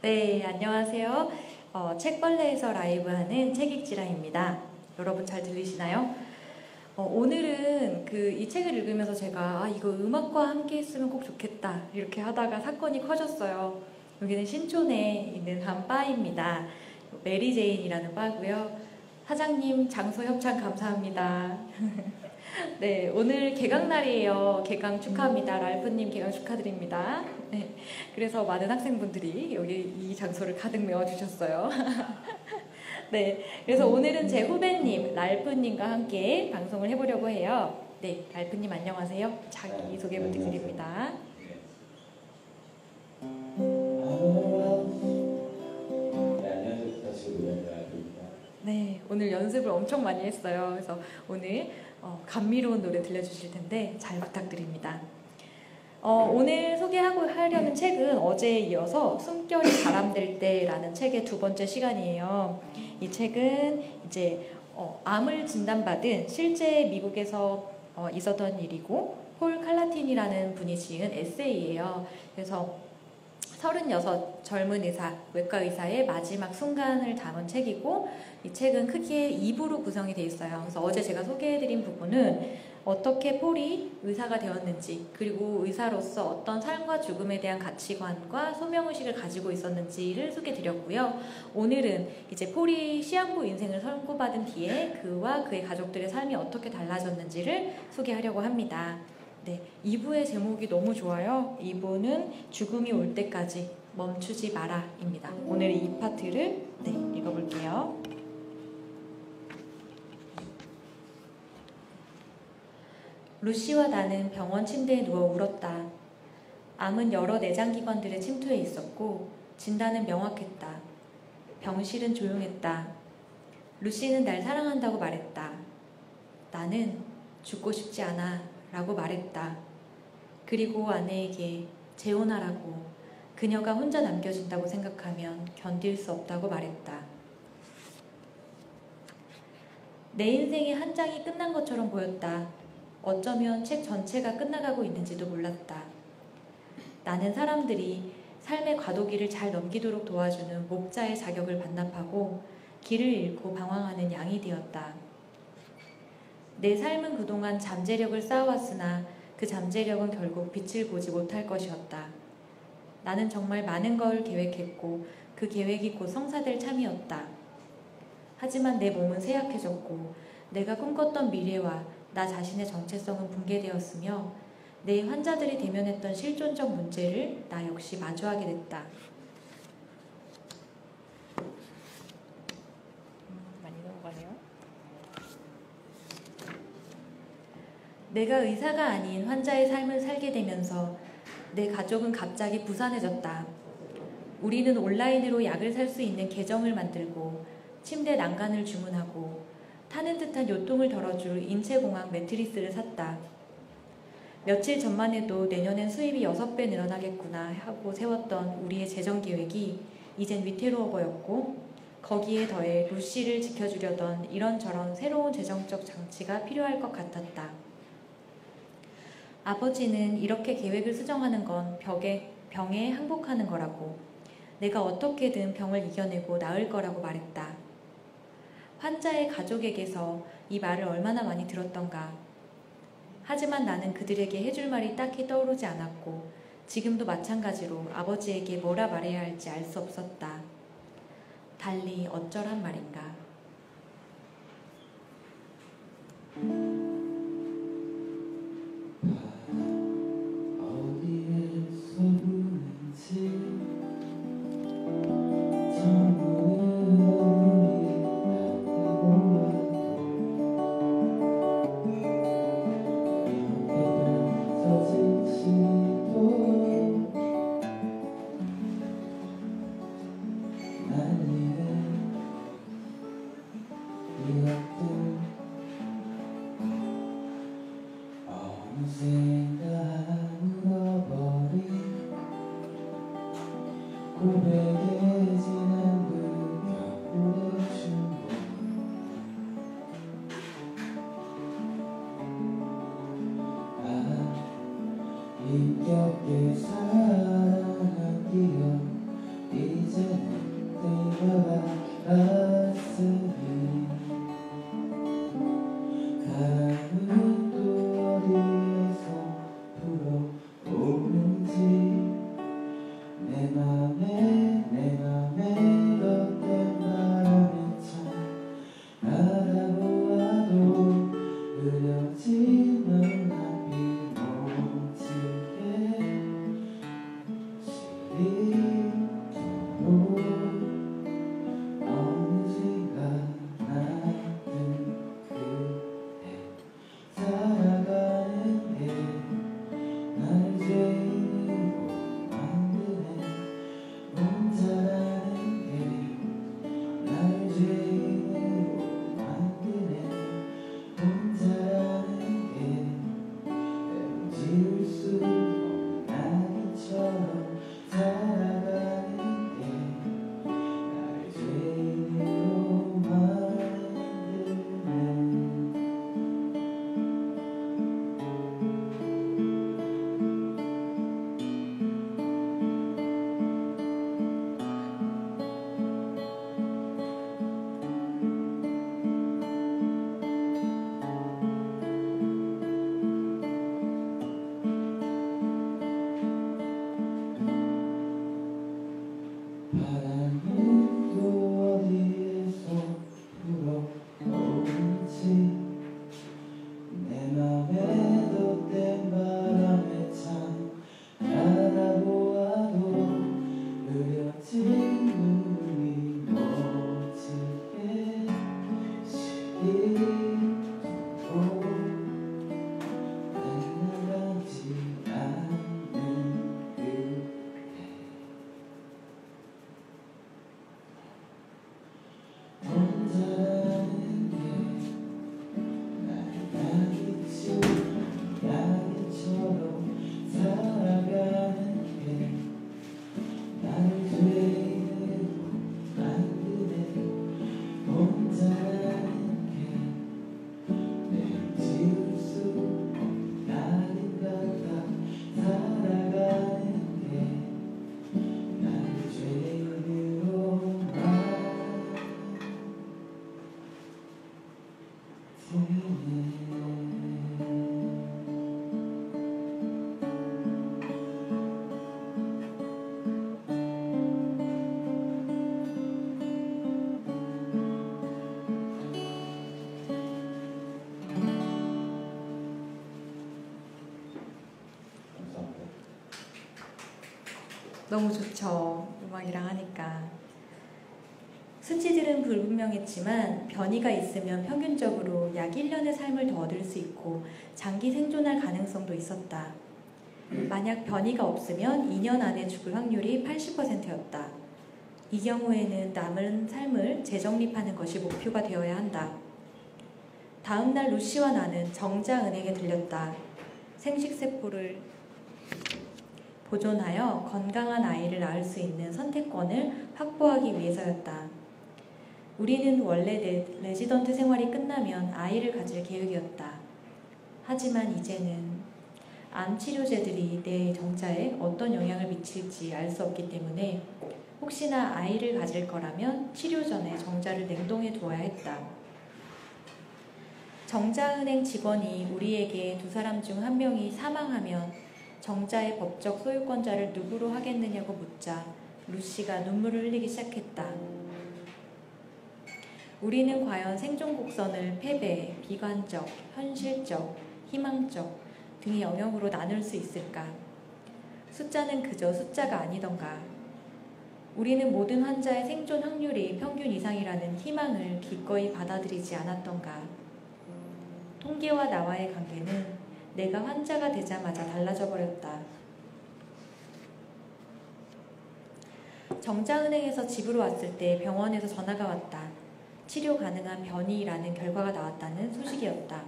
네, 안녕하세요. 책벌레에서 라이브하는 책읽지라입니다. 여러분 잘 들리시나요? 오늘은 이 책을 읽으면서 제가 이거 음악과 함께 했으면 꼭 좋겠다 이렇게 하다가 사건이 커졌어요. 여기는 신촌에 있는 한 바입니다. 메리제인이라는 바고요. 사장님 장소 협찬 감사합니다. 네, 오늘 개강날이에요. 개강 축하합니다. 랄프님 개강 축하드립니다. 네, 그래서 많은 학생분들이 여기 이 장소를 가득 메워주셨어요. 네, 그래서 오늘은 제 후배님 랄프님과 함께 방송을 해보려고 해요. 네, 랄프님 안녕하세요. 자기 소개 부탁드립니다. 네, 오늘 연습을 엄청 많이 했어요. 그래서 오늘 감미로운 노래 들려주실 텐데 잘 부탁드립니다. 오늘 하려는 책은 어제에 이어서 숨결이 바람될 때라는 책의 두 번째 시간이에요. 이 책은 이제 암을 진단받은 실제 미국에서 있었던 일이고 폴 칼라틴이라는 분이 지은 에세이예요. 그래서 36 젊은 외과 의사의 마지막 순간을 담은 책이고 이 책은 크게 2부로 구성이 되어 있어요. 그래서 어제 제가 소개해드린 부분은 어떻게 폴이 의사가 되었는지 그리고 의사로서 어떤 삶과 죽음에 대한 가치관과 소명의식을 가지고 있었는지를 소개해드렸고요. 오늘은 이제 폴이 시한부 인생을 선고받은 뒤에 그와 그의 가족들의 삶이 어떻게 달라졌는지를 소개하려고 합니다. 네, 2부의 제목이 너무 좋아요. 2부는 죽음이 올 때까지 멈추지 마라입니다. 오늘 이 파트를 읽어볼게요. 루시와 나는 병원 침대에 누워 울었다. 암은 여러 내장기관들에 침투해 있었고 진단은 명확했다. 병실은 조용했다. 루시는 날 사랑한다고 말했다. 나는 죽고 싶지 않아 라고 말했다. 그리고 아내에게 재혼하라고, 그녀가 혼자 남겨진다고 생각하면 견딜 수 없다고 말했다. 내 인생의 한 장이 끝난 것처럼 보였다. 어쩌면 책 전체가 끝나가고 있는지도 몰랐다. 나는 사람들이 삶의 과도기를 잘 넘기도록 도와주는 목자의 자격을 반납하고 길을 잃고 방황하는 양이 되었다. 내 삶은 그동안 잠재력을 쌓아왔으나 그 잠재력은 결국 빛을 보지 못할 것이었다. 나는 정말 많은 걸 계획했고 그 계획이 곧 성사될 참이었다. 하지만 내 몸은 쇠약해졌고 내가 꿈꿨던 미래와 나 자신의 정체성은 붕괴되었으며 내 환자들이 대면했던 실존적 문제를 나 역시 마주하게 됐다. 많이 넘어가네요. 내가 의사가 아닌 환자의 삶을 살게 되면서 내 가족은 갑자기 부산해졌다. 우리는 온라인으로 약을 살 수 있는 계정을 만들고 침대 난간을 주문하고 타는 듯한 요통을 덜어줄 인체공학 매트리스를 샀다. 며칠 전만 해도 내년엔 수입이 6배 늘어나겠구나 하고 세웠던 우리의 재정 계획이 이젠 위태로워 보였고 거기에 더해 루시를 지켜주려던 이런저런 새로운 재정적 장치가 필요할 것 같았다. 아버지는 이렇게 계획을 수정하는 건 병에 항복하는 거라고, 내가 어떻게든 병을 이겨내고 나을 거라고 말했다. 환자의 가족에게서 이 말을 얼마나 많이 들었던가. 하지만 나는 그들에게 해줄 말이 딱히 떠오르지 않았고 지금도 마찬가지로 아버지에게 뭐라 말해야 할지 알 수 없었다. 달리 어쩌란 말인가. 힘겹게 사랑한 기억 이제 너무 좋죠. 음악이랑 하니까. 수치들은 불분명했지만 변이가 있으면 평균적으로 약 1년의 삶을 더 얻을 수 있고 장기 생존할 가능성도 있었다. 만약 변이가 없으면 2년 안에 죽을 확률이 80%였다. 이 경우에는 남은 삶을 재정립하는 것이 목표가 되어야 한다. 다음 날 루시와 나는 정자은행에 들렸다. 생식세포를 보존하여 건강한 아이를 낳을 수 있는 선택권을 확보하기 위해서였다. 우리는 원래 레지던트 생활이 끝나면 아이를 가질 계획이었다. 하지만 이제는 암 치료제들이 내 정자에 어떤 영향을 미칠지 알 수 없기 때문에 혹시나 아이를 가질 거라면 치료 전에 정자를 냉동해 두어야 했다. 정자은행 직원이 우리에게 두 사람 중 한 명이 사망하면 정자의 법적 소유권자를 누구로 하겠느냐고 묻자 루시가 눈물을 흘리기 시작했다. 우리는 과연 생존 곡선을 패배, 비관적, 현실적, 희망적 등의 영역으로 나눌 수 있을까? 숫자는 그저 숫자가 아니던가. 우리는 모든 환자의 생존 확률이 평균 이상이라는 희망을 기꺼이 받아들이지 않았던가. 통계와 나와의 관계는 내가 환자가 되자마자 달라져 버렸다. 정자은행에서 집으로 왔을 때 병원에서 전화가 왔다. 치료 가능한 변이라는 결과가 나왔다는 소식이었다.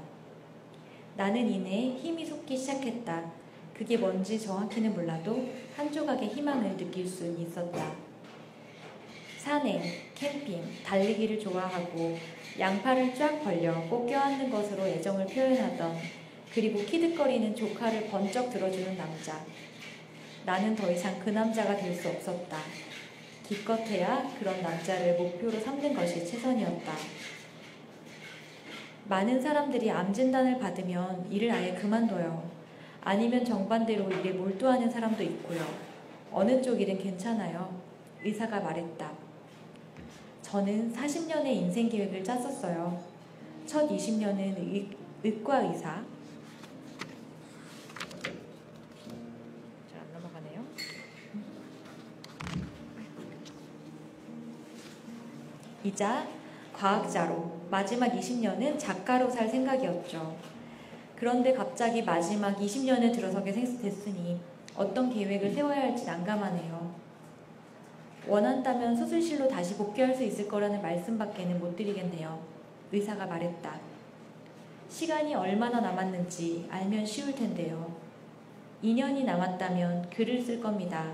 나는 이내 힘이 솟기 시작했다. 그게 뭔지 정확히는 몰라도 한 조각의 희망을 느낄 수 있었다. 산행, 캠핑, 달리기를 좋아하고 양팔을 쫙 벌려 꼭 껴안는 것으로 애정을 표현하던 그리고 키득거리는 조카를 번쩍 들어주는 남자. 나는 더 이상 그 남자가 될 수 없었다. 기껏해야 그런 남자를 목표로 삼는 것이 최선이었다. 많은 사람들이 암 진단을 받으면 일을 아예 그만둬요. 아니면 정반대로 일에 몰두하는 사람도 있고요. 어느 쪽 일은 괜찮아요. 의사가 말했다. 저는 40년의 인생 계획을 짰었어요. 첫 20년은 의과 의사. 잘 안 넘어가네요. 이자 과학자로, 마지막 20년은 작가로 살 생각이었죠. 그런데 갑자기 마지막 20년에 들어서게 됐으니 어떤 계획을 세워야 할지 난감하네요. 원한다면 수술실로 다시 복귀할 수 있을 거라는 말씀밖에는 못 드리겠네요. 의사가 말했다. 시간이 얼마나 남았는지 알면 쉬울 텐데요. 2년이 남았다면 글을 쓸 겁니다.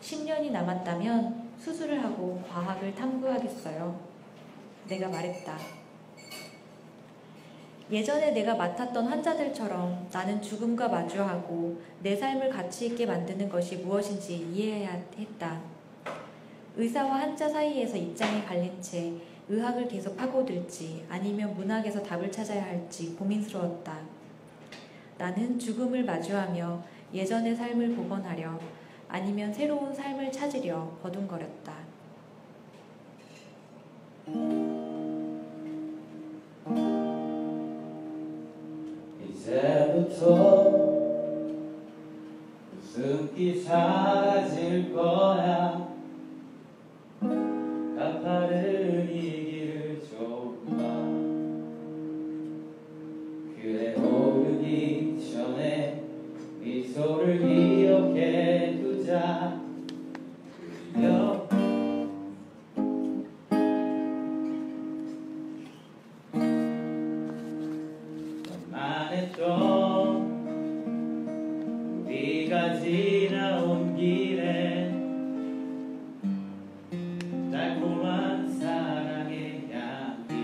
10년이 남았다면 수술을 하고 과학을 탐구하겠어요. 내가 말했다. 예전에 내가 맡았던 환자들처럼 나는 죽음과 마주하고 내 삶을 가치 있게 만드는 것이 무엇인지 이해해야 했다. 의사와 환자 사이에서 입장이 갈린 채 의학을 계속 파고들지 아니면 문학에서 답을 찾아야 할지 고민스러웠다. 나는 죽음을 마주하며 예전의 삶을 복원하려 아니면 새로운 삶을 찾으려 버둥거렸다. 이제부터 웃음기 사라질 거야. 가파른 이 길을 조금만 그래 오르기 전에 미소를 기억해 두자. 그리려 너만 했던 우리가 지나온 길에 달콤한 사랑의 향기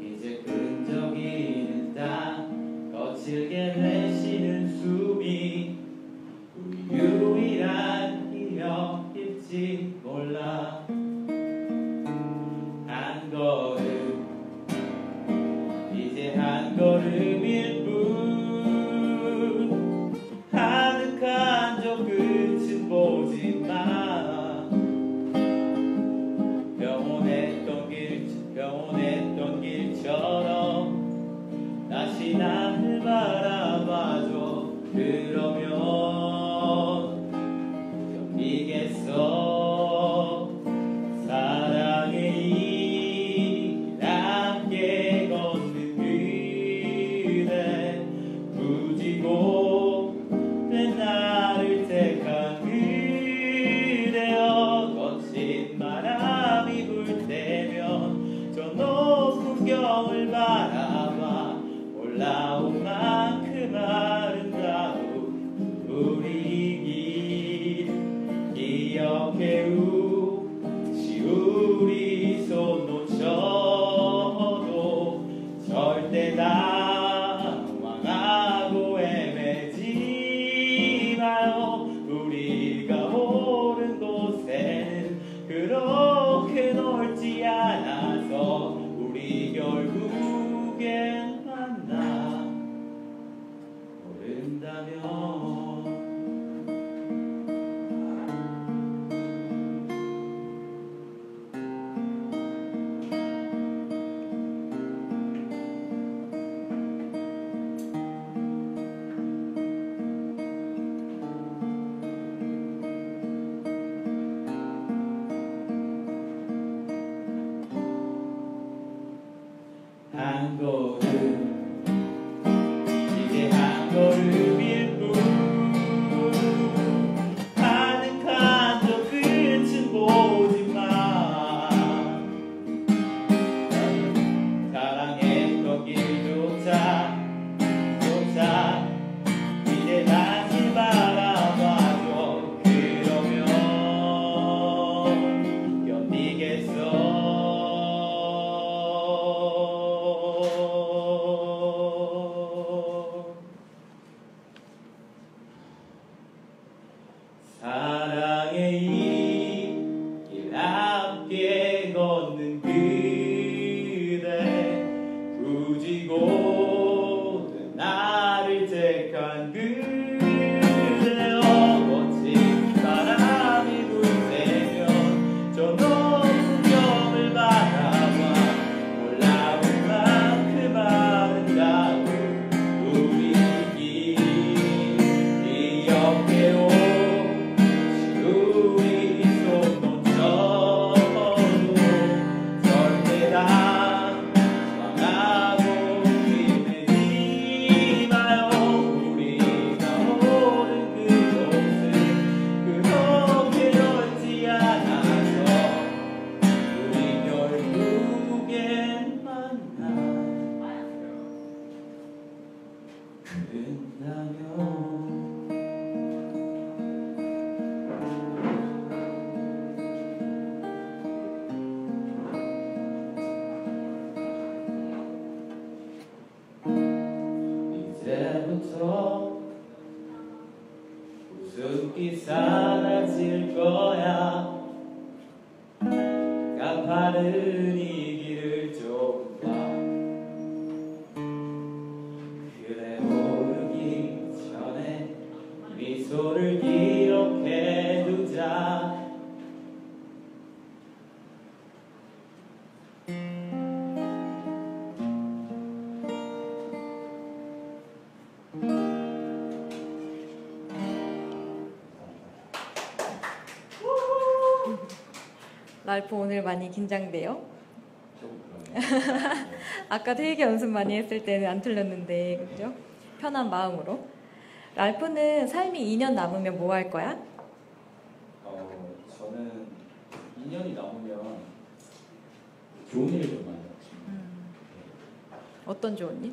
이제 끈적이는 땅 거칠게 내쉬는 숨이 우리 유일한 기억일지 몰라. 한 걸음 이제 한 걸음일 뿐 아득한 저 끝은 보지 마. 평온했던 길처럼 다시 나를 바라봐줘. 그러면 견디겠어. 사랑의 이 함께 걷는 그대 부지고 된 나를 택한 그대여. 거친 바람이 불 때면 저 높은 풍경을 바라봐. 올라온 만큼 아름다운 우리 길 기억해. 우리 손 놓쳐도 절대 당황하고 헤매지 마요. 우리가 오른 곳에는 그렇게 넓지 않아서 우리 결국엔 만나 모른다면 사랑의 이 길 함께 걷는 그대 굳이 고든 나를 택한 그대여 멋진 바람이 불때면 저 높은 풍경을 바라봐 올라온 만큼 아름다운 우리 길 기억해오 우리 손 놓쳐도 절대 당황하고 힘내지 마요 우리가 오는 그곳은 그렇게 넓지 않아서 우리 결국엔 만나 그랬다면 이제부터 웃음기 사라질 거야 가파른 이 길을 좀 봐 그래 오르기 전에 미소를 기억해두자 랄프 오늘 많이 긴장돼요? 좀 그러네. 아까 되게 연습 많이 했을 때는 안 틀렸는데 그죠? 편한 마음으로. 랄프는 삶이 2년 남으면 뭐 할 거야? 저는 2년이 남으면 좋은 일을 좀 많이 하고 싶습니다. 어떤 좋은 일?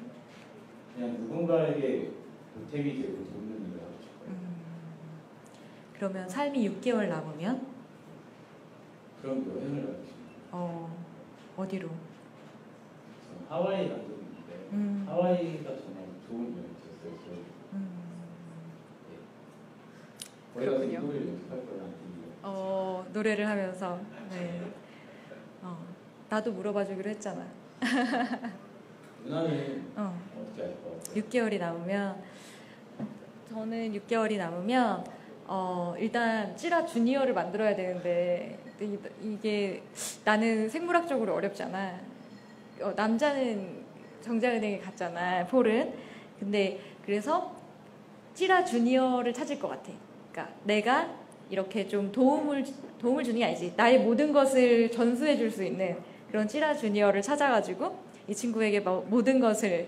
그냥 누군가에게 보탬이 되고 돕는 일을 하고 싶어요. 그러면 삶이 6개월 남으면 그럼 여행을 가고 싶습니다. 어디로? 저는 하와이 간 적이 있는데 하와이가 정말 좋은 여행이었어요. 거기 가서 이 그렇군요. 노래를 연습할 거라는 얘기가 노래를 하면서 네. 나도 물어봐 주기로 했잖아. 누나는 어. 어떻게 할 것 같아요? 6개월이 남으면 저는 6개월이 남으면 일단 찌라 주니어를 만들어야 되는데 이게 나는 생물학적으로 어렵잖아. 남자는 정자은행에 갔잖아, 폴은. 근데 그래서 찌라 주니어를 찾을 것 같아. 그러니까 내가 이렇게 좀 도움을 주는 게 아니지. 나의 모든 것을 전수해 줄 수 있는 그런 찌라 주니어를 찾아가지고 이 친구에게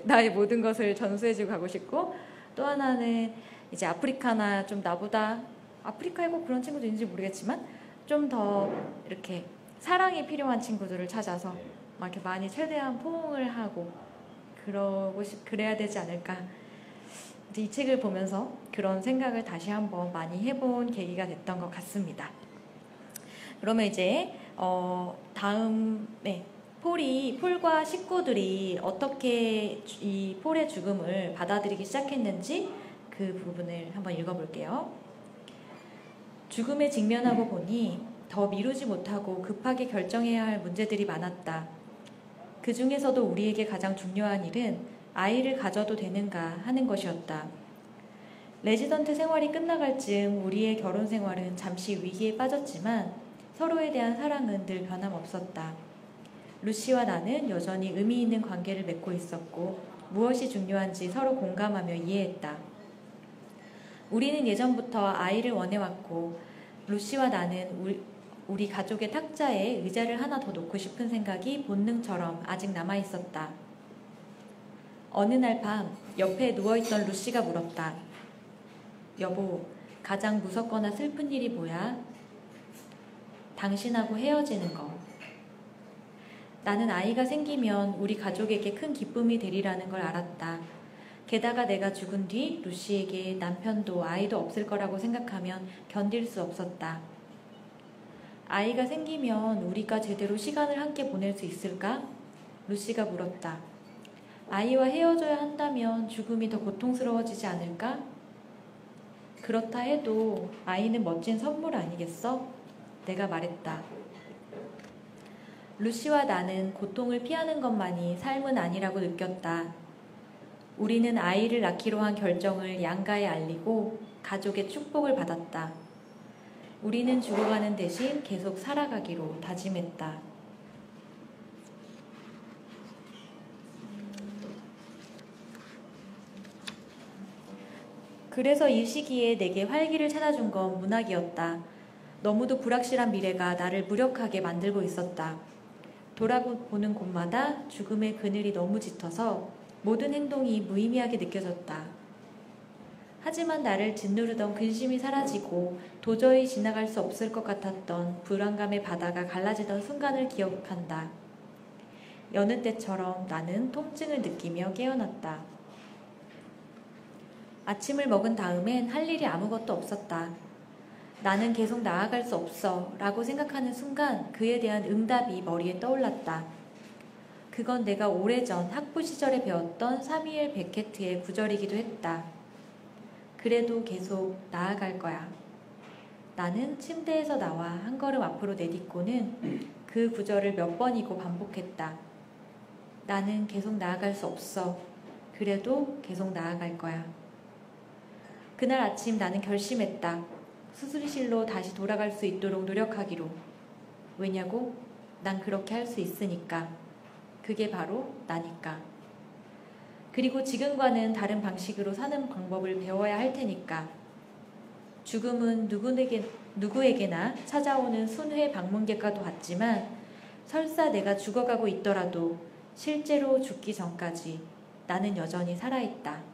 나의 모든 것을 전수해주고 가고 싶고, 또 하나는 이제 아프리카나 좀 나보다 아프리카에 꼭 그런 친구도 있는지 모르겠지만 좀 더 이렇게 사랑이 필요한 친구들을 찾아서 막 이렇게 많이 최대한 포옹을 하고 그래야 되지 않을까. 이제 이 책을 보면서 그런 생각을 다시 한번 많이 해본 계기가 됐던 것 같습니다. 그러면 이제 다음에 폴과 식구들이 어떻게 이 폴의 죽음을 받아들이기 시작했는지 그 부분을 한번 읽어볼게요. 죽음에 직면하고 보니 더 미루지 못하고 급하게 결정해야 할 문제들이 많았다. 그 중에서도 우리에게 가장 중요한 일은 아이를 가져도 되는가 하는 것이었다. 레지던트 생활이 끝나갈 즈음 우리의 결혼 생활은 잠시 위기에 빠졌지만 서로에 대한 사랑은 늘 변함없었다. 루시와 나는 여전히 의미 있는 관계를 맺고 있었고 무엇이 중요한지 서로 공감하며 이해했다. 우리는 예전부터 아이를 원해왔고 루시와 나는 우리 가족의 탁자에 의자를 하나 더 놓고 싶은 생각이 본능처럼 아직 남아있었다. 어느 날 밤 옆에 누워있던 루시가 물었다. 여보, 가장 무섭거나 슬픈 일이 뭐야? 당신하고 헤어지는 거. 나는 아이가 생기면 우리 가족에게 큰 기쁨이 되리라는 걸 알았다. 게다가 내가 죽은 뒤 루시에게 남편도 아이도 없을 거라고 생각하면 견딜 수 없었다. 아이가 생기면 우리가 제대로 시간을 함께 보낼 수 있을까? 루시가 물었다. 아이와 헤어져야 한다면 죽음이 더 고통스러워지지 않을까? 그렇다 해도 아이는 멋진 선물 아니겠어? 내가 말했다. 루시와 나는 고통을 피하는 것만이 삶은 아니라고 느꼈다. 우리는 아이를 낳기로 한 결정을 양가에 알리고 가족의 축복을 받았다. 우리는 죽어가는 대신 계속 살아가기로 다짐했다. 그래서 이 시기에 내게 활기를 찾아준 건 문학이었다. 너무도 불확실한 미래가 나를 무력하게 만들고 있었다. 돌아보는 곳마다 죽음의 그늘이 너무 짙어서 모든 행동이 무의미하게 느껴졌다. 하지만 나를 짓누르던 근심이 사라지고 도저히 지나갈 수 없을 것 같았던 불안감의 바다가 갈라지던 순간을 기억한다. 여느 때처럼 나는 통증을 느끼며 깨어났다. 아침을 먹은 다음엔 할 일이 아무것도 없었다. 나는 계속 나아갈 수 없어 라고 생각하는 순간 그에 대한 응답이 머리에 떠올랐다. 그건 내가 오래전 학부 시절에 배웠던 사미엘 베케트의 구절이기도 했다. 그래도 계속 나아갈 거야. 나는 침대에서 나와 한 걸음 앞으로 내딛고는 그 구절을 몇 번이고 반복했다. 나는 계속 나아갈 수 없어. 그래도 계속 나아갈 거야. 그날 아침 나는 결심했다. 수술실로 다시 돌아갈 수 있도록 노력하기로. 왜냐고? 난 그렇게 할 수 있으니까. 그게 바로 나니까. 그리고 지금과는 다른 방식으로 사는 방법을 배워야 할 테니까. 죽음은 누구에게나 찾아오는 순회 방문객과도 같지만 설사 내가 죽어가고 있더라도 실제로 죽기 전까지 나는 여전히 살아있다.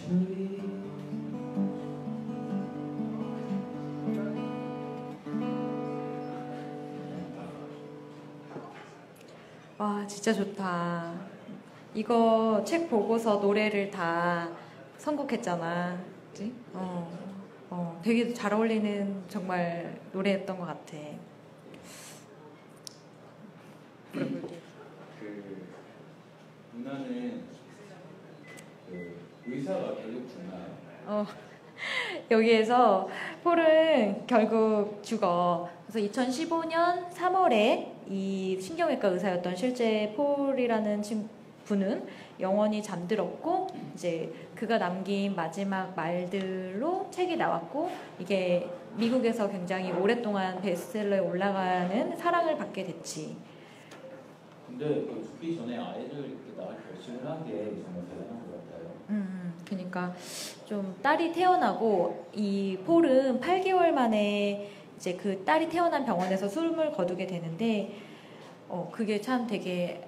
주리 와, 진짜 좋다. 이거 책 보고서 노래를 다 선곡했잖아. 그치? 되게 잘 어울리는 정말 노래였던 것 같아. 그 누나는 그 의사가 결국 죽나요? 여기에서 폴은 결국 죽어. 그래서 2015년 3월에 이 신경외과 의사였던 실제 폴이라는 분은 영원히 잠들었고, 이제 그가 남긴 마지막 말들로 책이 나왔고, 이게 미국에서 굉장히 오랫동안 베스트셀러에 올라가는 사랑을 받게 됐지. 근데 그 죽기 전에 아이를 이렇게 낳을 결심을 한 게 정말 대단한 것 같아요. 그러니까 좀 딸이 태어나고, 이 폴은 8개월 만에 이제 그 딸이 태어난 병원에서 숨을 거두게 되는데, 그게 참 되게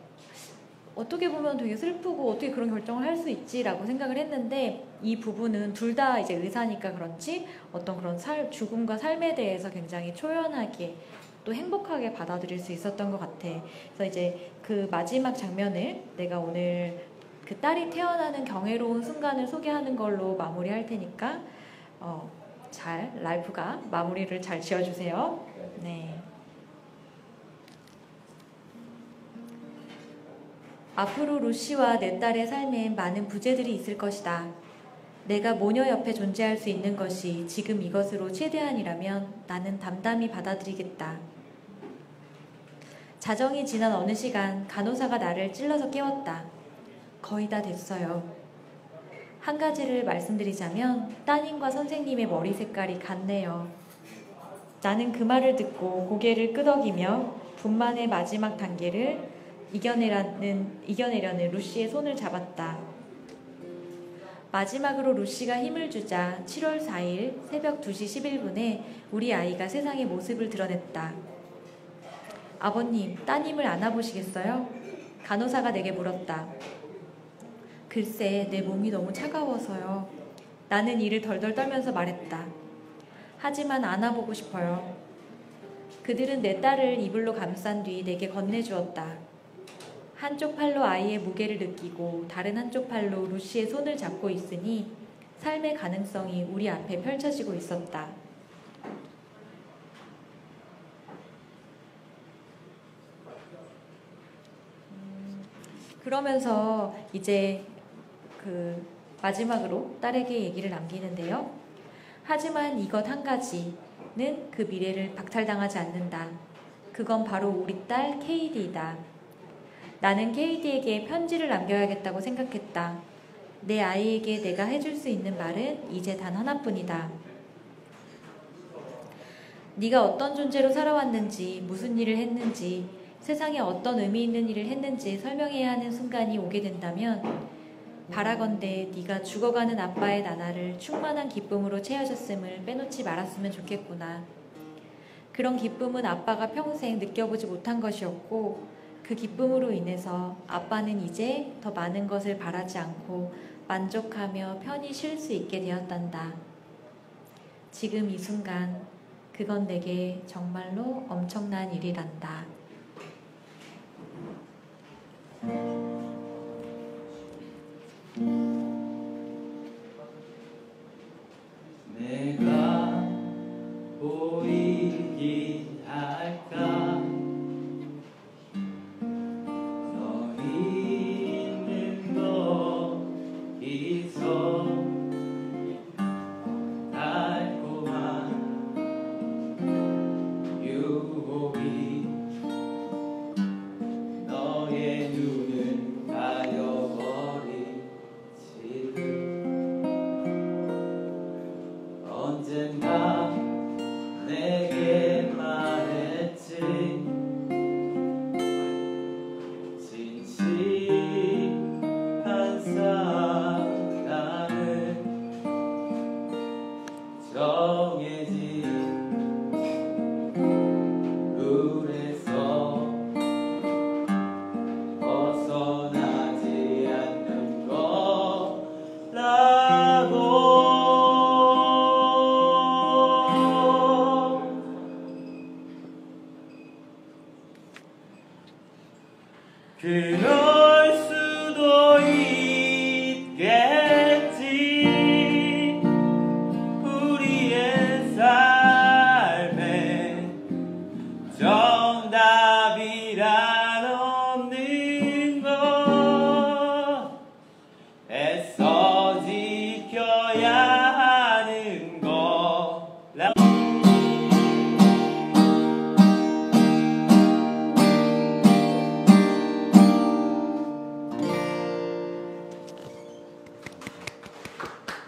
어떻게 보면 되게 슬프고 어떻게 그런 결정을 할 수 있지라고 생각을 했는데, 이 부부는 둘 다 이제 의사니까 그런지 어떤 그런 죽음과 삶에 대해서 굉장히 초연하게 또 행복하게 받아들일 수 있었던 것 같아. 그래서 이제 그 마지막 장면을 내가 오늘 그 딸이 태어나는 경이로운 순간을 소개하는 걸로 마무리할 테니까 잘 랄프가 마무리를 잘 지어주세요. 네. 앞으로 루시와 내 딸의 삶엔 많은 부재들이 있을 것이다. 내가 모녀 옆에 존재할 수 있는 것이 지금 이것으로 최대한이라면 나는 담담히 받아들이겠다. 자정이 지난 어느 시간 간호사가 나를 찔러서 깨웠다. 거의 다 됐어요. 한 가지를 말씀드리자면 따님과 선생님의 머리 색깔이 같네요. 나는 그 말을 듣고 고개를 끄덕이며 분만의 마지막 단계를 이겨내려는 루시의 손을 잡았다. 마지막으로 루시가 힘을 주자 7월 4일 새벽 2시 11분에 우리 아이가 세상의 모습을 드러냈다. 아버님, 따님을 안아보시겠어요? 간호사가 내게 물었다. 글쎄, 내 몸이 너무 차가워서요. 나는 이를 덜덜 떨면서 말했다. 하지만 안아보고 싶어요. 그들은 내 딸을 이불로 감싼 뒤 내게 건네주었다. 한쪽 팔로 아이의 무게를 느끼고 다른 한쪽 팔로 루시의 손을 잡고 있으니 삶의 가능성이 우리 앞에 펼쳐지고 있었다. 그러면서 이제 그 마지막으로 딸에게 얘기를 남기는데요. 하지만 이것 한 가지는 그 미래를 박탈당하지 않는다. 그건 바로 우리 딸 케이디이다. 나는 케이디에게 편지를 남겨야겠다고 생각했다. 내 아이에게 내가 해줄 수 있는 말은 이제 단 하나뿐이다. 네가 어떤 존재로 살아왔는지, 무슨 일을 했는지, 세상에 어떤 의미 있는 일을 했는지 설명해야 하는 순간이 오게 된다면 바라건대 네가 죽어가는 아빠의 나날을 충만한 기쁨으로 채워줬음을 빼놓지 말았으면 좋겠구나. 그런 기쁨은 아빠가 평생 느껴보지 못한 것이었고 그 기쁨으로 인해서 아빠는 이제 더 많은 것을 바라지 않고 만족하며 편히 쉴 수 있게 되었단다. 지금 이 순간 그건 내게 정말로 엄청난 일이란다. 내가 보이긴 할까? 너 있는 거기서 달콤한 유혹이 너의 눈을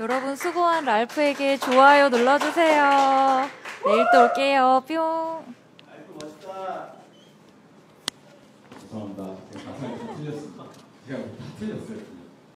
여러분 수고한 랄프에게 좋아요 눌러주세요. 내일 또 올게요. 뿅. 랄프 멋있다. 죄송합니다. 제가 가사를 다 틀렸어요. 제가 다 틀렸어요.